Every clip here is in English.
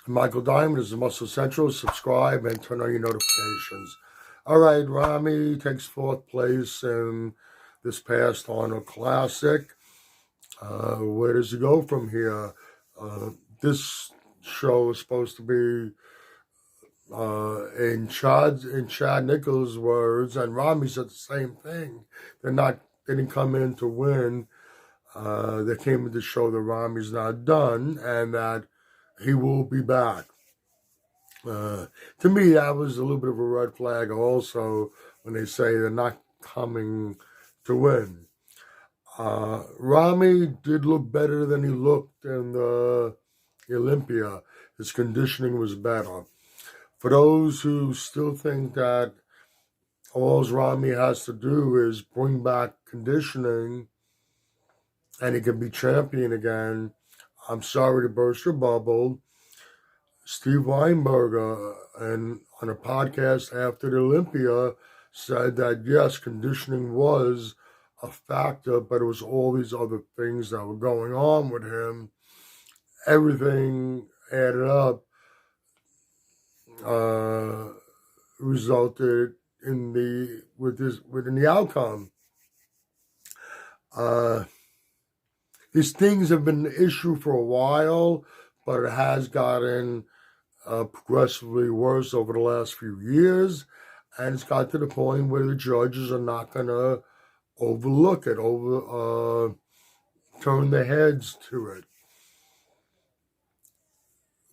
Michael Diamond is the Muscle Central. Subscribe and turn on your notifications. All right, Ramy takes fourth place in this past Arnold Classic. Where does he go from here? This show is supposed to be, in Chad Nichols' words, and Ramy said the same thing. They didn't come in to win. They came in to show that Ramy's not done and that he will be back. To me, that was a little bit of a red flag also when they say they're not coming to win. Ramy did look better than he looked in the Olympia. His conditioning was better. For those who still think that all Ramy has to do is bring back conditioning and he can be champion again, I'm sorry to burst your bubble. Steve Weinberger, and on a podcast after the Olympia, said that yes, conditioning was a factor, but it was all these other things that were going on with him. Everything added up resulted in the outcome. These things have been an issue for a while, but it has gotten progressively worse over the last few years, and it's got to the point where the judges are not going to overlook it, turn their heads to it.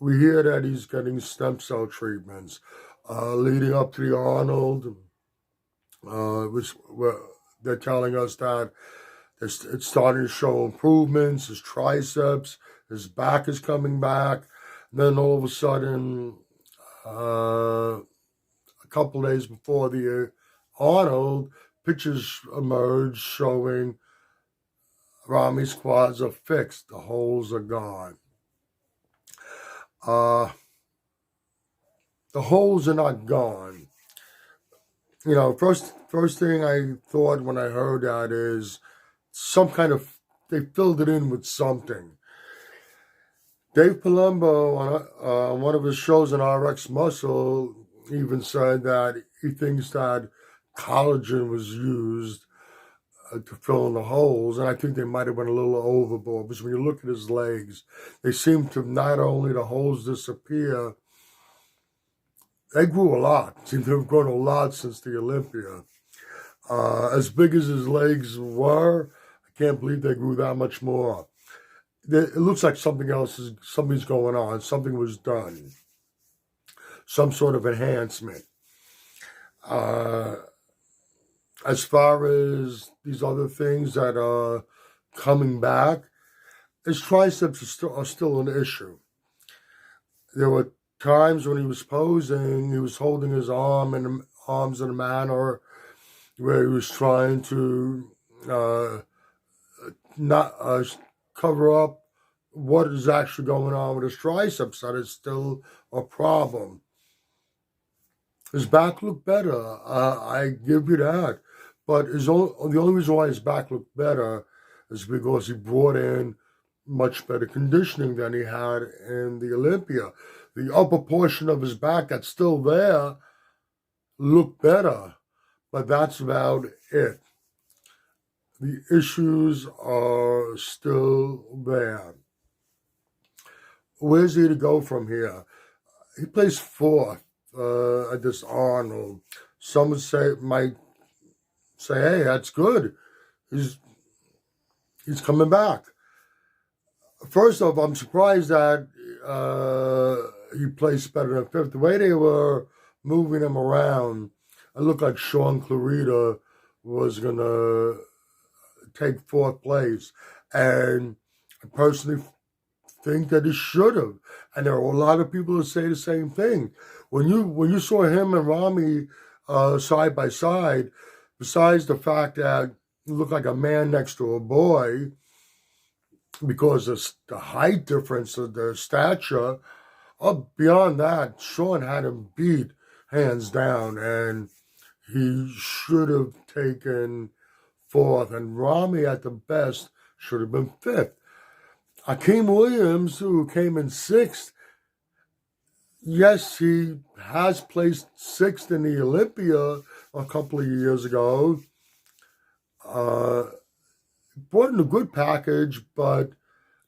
We hear that he's getting stem cell treatments. Leading up to the Arnold, they're telling us that it's starting to show improvements. His triceps, his back is coming back. Then all of a sudden, a couple days before the Arnold, pictures emerged showing Ramy's quads are fixed. The holes are gone. The holes are not gone. You know, first thing I thought when I heard that is they filled it in with something. Dave Palumbo on one of his shows on RX Muscle even said that he thinks that collagen was used to fill in the holes, and I think they might have went a little overboard, because when you look at his legs, they seem to, not only the holes disappear, they grew a lot. Seem to have grown a lot since the Olympia. As big as his legs were, I can't believe they grew that much more. It looks like something's going on. Something was done. Some sort of enhancement. As far as these other things that are coming back, his triceps are still an issue. There were times when he was posing, he was holding his arms in a manner where he was trying to not cover up what is actually going on with his triceps. That is still a problem. His back looked better. I give you that. But the only reason why his back looked better is because he brought in much better conditioning than he had in the Olympia. The upper portion of his back that's still there looked better, but that's about it. The issues are still there. Where's he to go from here? He placed fourth at this Arnold. Some might say, hey, that's good. He's coming back. First off, I'm surprised that he placed better than fifth. The way they were moving him around, it looked like Sean Clarita was going to take fourth place. And I personally think that he should have. And there are a lot of people who say the same thing. When you saw him and Ramy side by side, besides the fact that he looked like a man next to a boy, because of the height difference of their stature, beyond that, Sean had him beat hands down, and he should have taken fourth, and Ramy at the best should have been fifth. Akeem Williams, who came in sixth, yes, he has placed sixth in the Olympia a couple of years ago. Brought in a good package, but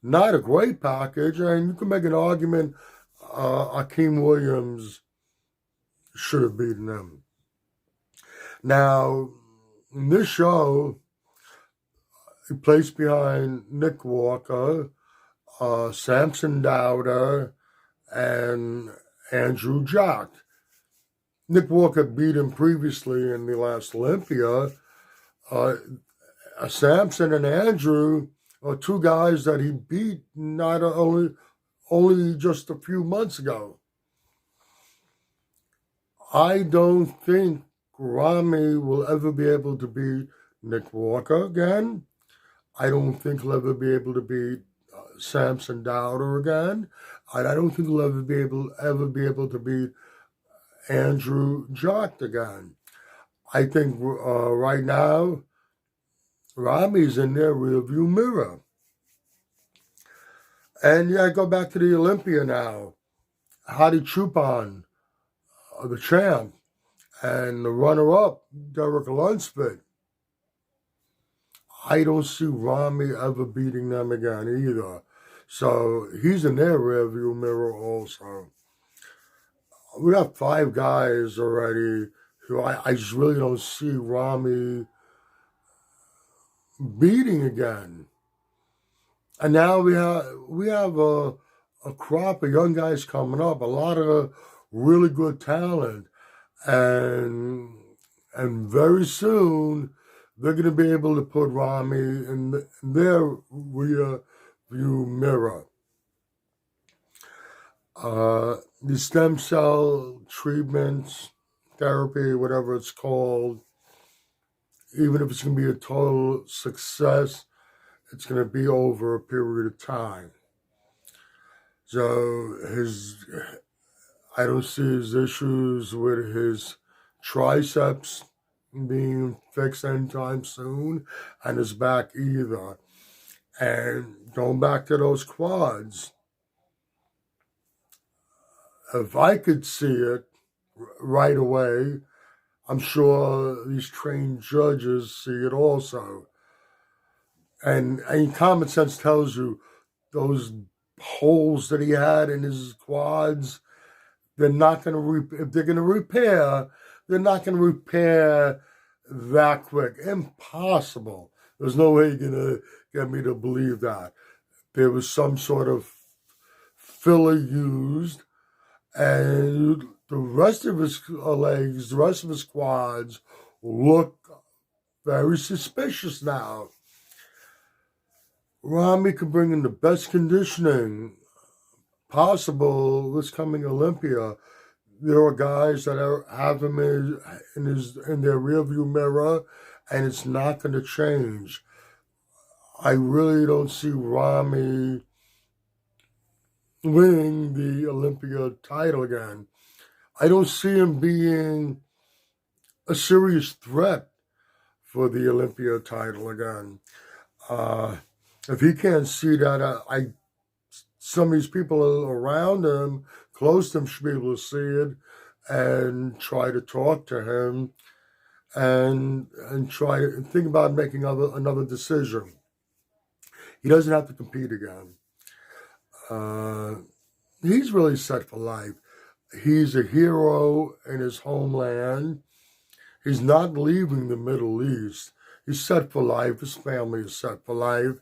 not a great package, and you can make an argument Akeem Williams should have beaten him. Now, in this show, he placed behind Nick Walker, Samson Dowder, and Andrew Jock. Nick Walker beat him previously in the last Olympia. Samson and Andrew are two guys that he beat not only just a few months ago. I don't think Ramy will ever be able to beat Nick Walker again. I don't think he'll ever be able to beat Samson Dowder again. And I don't think he'll ever be able to beat Andrew Jock again. I think right now, Ramy's in their rearview mirror. And yeah, I go back to the Olympia now. Hadi Choopan, the champ, and the runner-up, Derek Lunsford. I don't see Ramy ever beating them again either. So he's in their rearview mirror also. We got 5 guys already who I just really don't see Ramy beating again. And now we have a crop of young guys coming up, a lot of really good talent, and very soon they're going to be able to put Ramy in their rear view mirror. The stem cell treatments, therapy, whatever it's called, even if it's going to be a total success, it's going to be over a period of time. So I don't see his issues with his triceps being fixed anytime soon, and his back either. And going back to those quads, if I could see it right away, I'm sure these trained judges see it also. And common sense tells you those holes that he had in his quads, they're not going to, if they're going to repair, they're not going to repair that quick. Impossible. There's no way you're going to get me to believe that. There was some sort of filler used, and the rest of his legs, the rest of his quads look very suspicious now. Ramy could bring in the best conditioning possible this coming Olympia. There are guys that have him in their rearview mirror, and it's not going to change. I really don't see Ramy winning the Olympia title again. I don't see him being a serious threat for the Olympia title again. If he can't see that, some of these people around him, close to him, should be able to see it and try to talk to him and try to think about making another decision. He doesn't have to compete again. He's really set for life. He's a hero in his homeland. He's not leaving the Middle East. He's set for life. His family is set for life.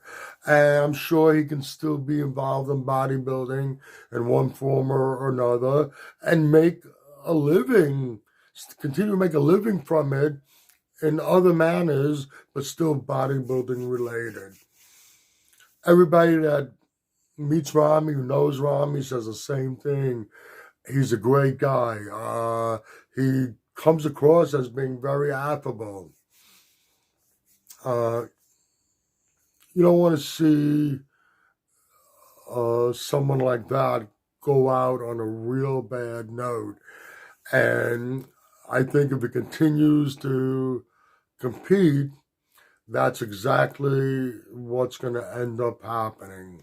And I'm sure he can still be involved in bodybuilding in one form or another and make a living, continue to make a living from it in other manners, but still bodybuilding related. Everybody that meets Ramy, who knows Ramy, says the same thing. He's a great guy. He comes across as being very affable. You don't want to see someone like that go out on a real bad note. And I think if he continues to compete, that's exactly what's going to end up happening.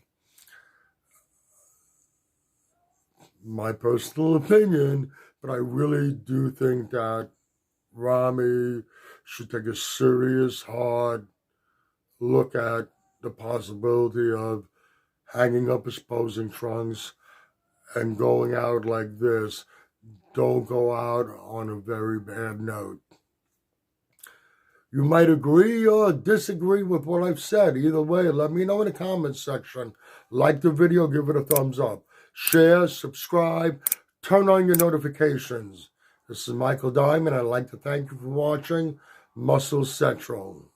My personal opinion, but I really do think that Ramy should take a serious, hard look at the possibility of hanging up his posing trunks and going out like this. Don't go out on a very bad note. You might agree or disagree with what I've said. Either way, let me know in the comments section. Like the video, give it a thumbs up. Share, subscribe, turn on your notifications. This is Michael Diamond. I'd like to thank you for watching Muscle Central.